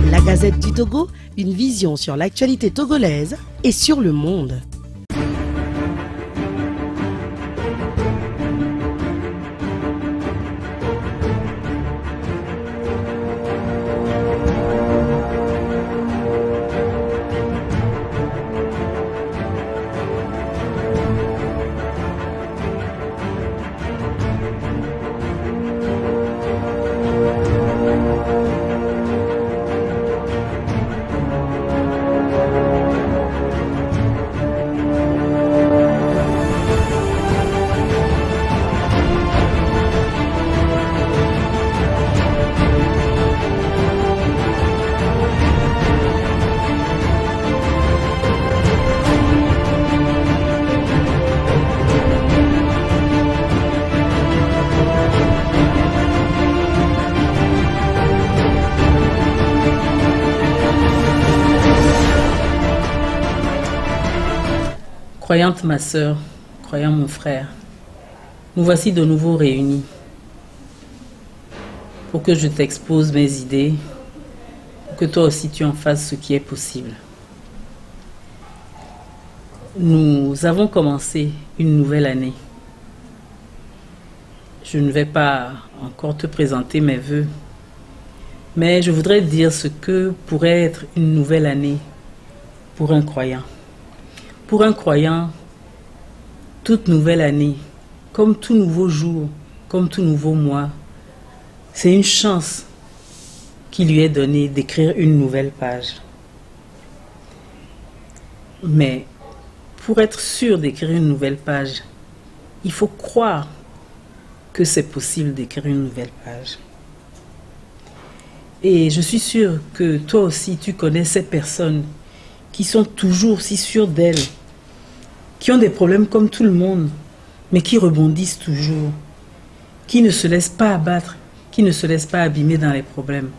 La Gazette du Togo, une vision sur l'actualité togolaise et sur le monde. Croyante ma sœur, croyant mon frère, nous voici de nouveau réunis pour que je t'expose mes idées, pour que toi aussi tu en fasses ce qui est possible. Nous avons commencé une nouvelle année. Je ne vais pas encore te présenter mes vœux, mais je voudrais dire ce que pourrait être une nouvelle année pour un croyant. Pour un croyant, toute nouvelle année, comme tout nouveau jour, comme tout nouveau mois, c'est une chance qui lui est donnée d'écrire une nouvelle page. Mais pour être sûr d'écrire une nouvelle page, il faut croire que c'est possible d'écrire une nouvelle page. Et je suis sûre que toi aussi, tu connais ces personnes qui sont toujours si sûres d'elles, qui ont des problèmes comme tout le monde, mais qui rebondissent toujours, qui ne se laissent pas abattre, qui ne se laissent pas abîmer dans les problèmes.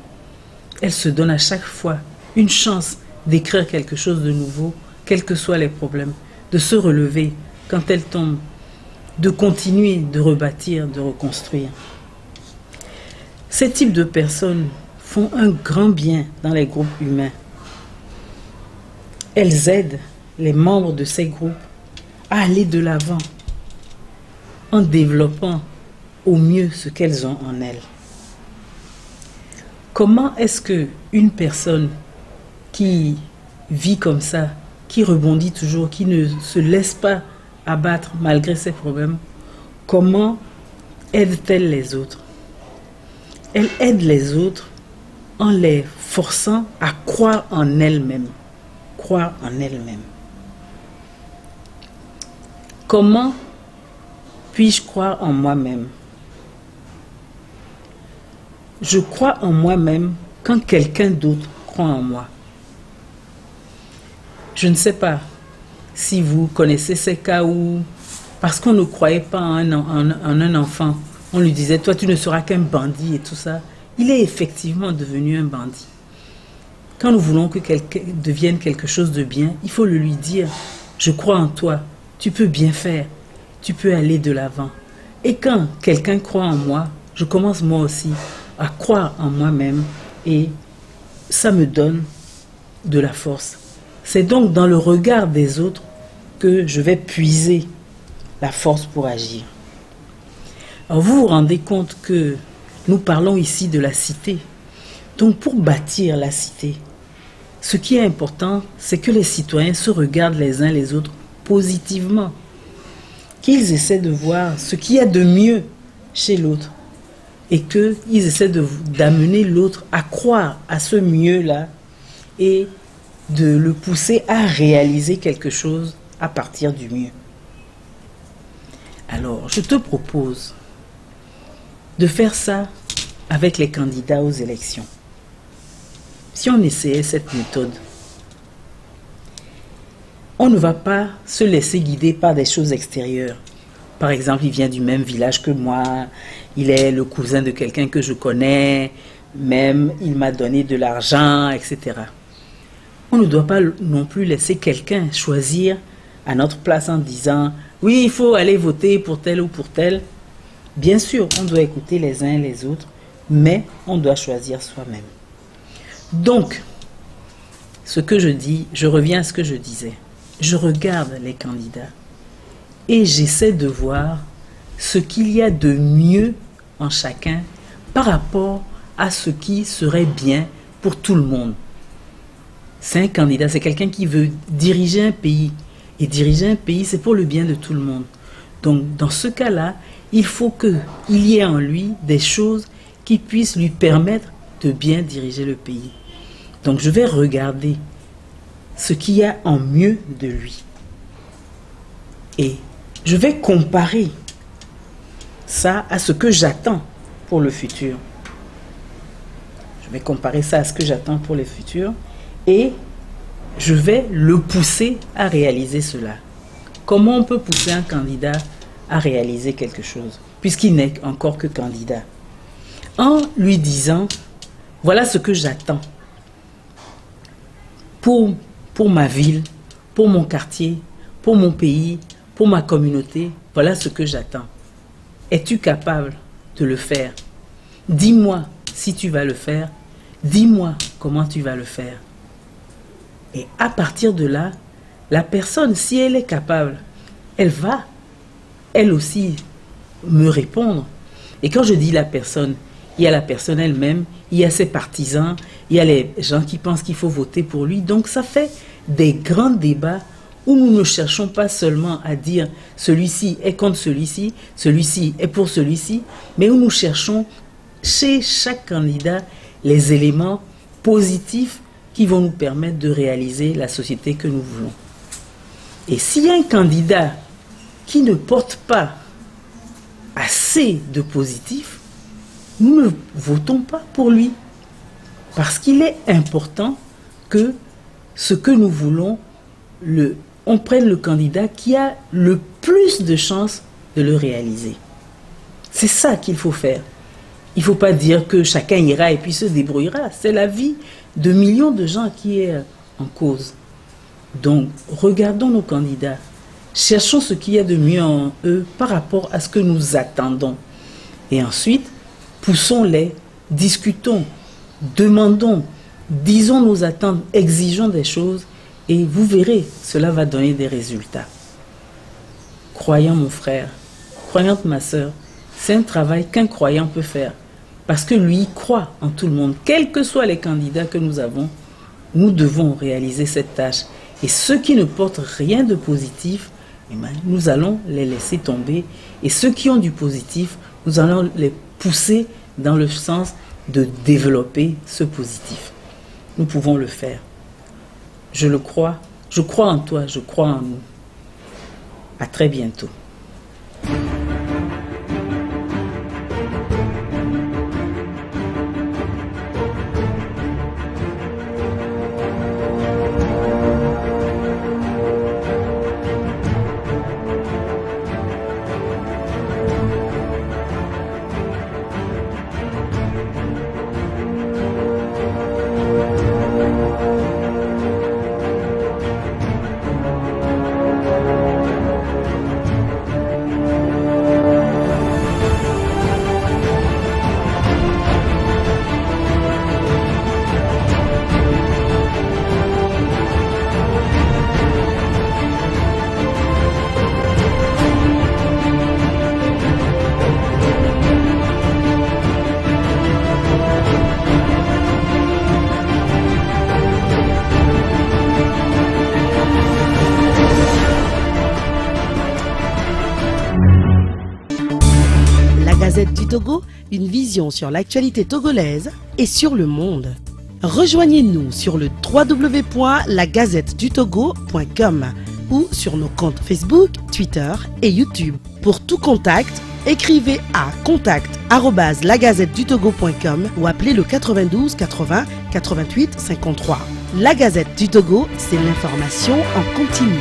Elles se donnent à chaque fois une chance d'écrire quelque chose de nouveau, quels que soient les problèmes, de se relever quand elles tombent, de continuer, de rebâtir, de reconstruire. Ces types de personnes font un grand bien dans les groupes humains. Elles aident les membres de ces groupes à aller de l'avant en développant au mieux ce qu'elles ont en elles. Comment est-ce qu'une personne qui vit comme ça, qui rebondit toujours, qui ne se laisse pas abattre malgré ses problèmes, comment aide-t-elle les autres? Elle aide les autres en les forçant à croire en elles-mêmes. Croire en elles-mêmes. Comment puis-je croire en moi-même? Je crois en moi-même quand quelqu'un d'autre croit en moi. Je ne sais pas si vous connaissez ces cas où, parce qu'on ne croyait pas en un enfant, on lui disait, toi tu ne seras qu'un bandit et tout ça. Il est effectivement devenu un bandit. Quand nous voulons que quelqu'un devienne quelque chose de bien, il faut le lui dire, je crois en toi, tu peux bien faire, tu peux aller de l'avant. Et quand quelqu'un croit en moi, je commence moi aussi à croire en moi-même et ça me donne de la force. C'est donc dans le regard des autres que je vais puiser la force pour agir. Alors vous vous rendez compte que nous parlons ici de la cité. Donc pour bâtir la cité, ce qui est important, c'est que les citoyens se regardent les uns les autres positivement, qu'ils essaient de voir ce qu'il y a de mieux chez l'autre et qu'ils essaient d'amener l'autre à croire à ce mieux-là et de le pousser à réaliser quelque chose à partir du mieux. Alors, je te propose de faire ça avec les candidats aux élections. Si on essayait cette méthode, on ne va pas se laisser guider par des choses extérieures. Par exemple, il vient du même village que moi, il est le cousin de quelqu'un que je connais, même il m'a donné de l'argent, etc. On ne doit pas non plus laisser quelqu'un choisir à notre place en disant « oui, il faut aller voter pour tel ou pour tel ». Bien sûr, on doit écouter les uns et les autres, mais on doit choisir soi-même. Donc, ce que je dis, je reviens à ce que je disais. Je regarde les candidats et j'essaie de voir ce qu'il y a de mieux en chacun par rapport à ce qui serait bien pour tout le monde. C'est un candidat, c'est quelqu'un qui veut diriger un pays. Et diriger un pays, c'est pour le bien de tout le monde. Donc, dans ce cas-là, il faut qu'il y ait en lui des choses qui puissent lui permettre de bien diriger le pays. Donc, je vais regarder ce qu'il y a en mieux de lui. Et je vais comparer ça à ce que j'attends pour le futur. Je vais comparer ça à ce que j'attends pour le futur et je vais le pousser à réaliser cela. Comment on peut pousser un candidat à réaliser quelque chose, puisqu'il n'est encore que candidat? En lui disant, voilà ce que j'attends pour ma ville, pour mon quartier, pour mon pays, pour ma communauté, voilà ce que j'attends. Es-tu capable de le faire? Dis-moi si tu vas le faire. Dis-moi comment tu vas le faire. Et à partir de là, la personne, si elle est capable, elle va, elle aussi, me répondre. Et quand je dis la personne, il y a la personne elle-même, il y a ses partisans, il y a les gens qui pensent qu'il faut voter pour lui. Donc ça fait des grands débats où nous ne cherchons pas seulement à dire celui-ci est contre celui-ci, celui-ci est pour celui-ci, mais où nous cherchons chez chaque candidat les éléments positifs qui vont nous permettre de réaliser la société que nous voulons. Et s'il y a un candidat qui ne porte pas assez de positif, nous ne votons pas pour lui. Parce qu'il est important que ce que nous voulons, on prenne le candidat qui a le plus de chances de le réaliser. C'est ça qu'il faut faire. Il ne faut pas dire que chacun ira et puis se débrouillera. C'est la vie de millions de gens qui est en cause. Donc, regardons nos candidats. Cherchons ce qu'il y a de mieux en eux par rapport à ce que nous attendons. Et ensuite, poussons-les, discutons, demandons, disons nos attentes, exigeons des choses et vous verrez, cela va donner des résultats. Croyant mon frère, croyante ma sœur, c'est un travail qu'un croyant peut faire. Parce que lui croit en tout le monde. Quels que soient les candidats que nous avons, nous devons réaliser cette tâche. Et ceux qui ne portent rien de positif, eh bien, nous allons les laisser tomber. Et ceux qui ont du positif, nous allons les pousser dans le sens de développer ce positif. Nous pouvons le faire. Je le crois. Je crois en toi, je crois en nous. À très bientôt. Gazette du Togo, une vision sur l'actualité togolaise et sur le monde. Rejoignez-nous sur le www.lagazettedutogo.com ou sur nos comptes Facebook, Twitter et YouTube. Pour tout contact, écrivez à contact@lagazettedutogo.com ou appelez le 92 80 88 53. La Gazette du Togo, c'est l'information en continu.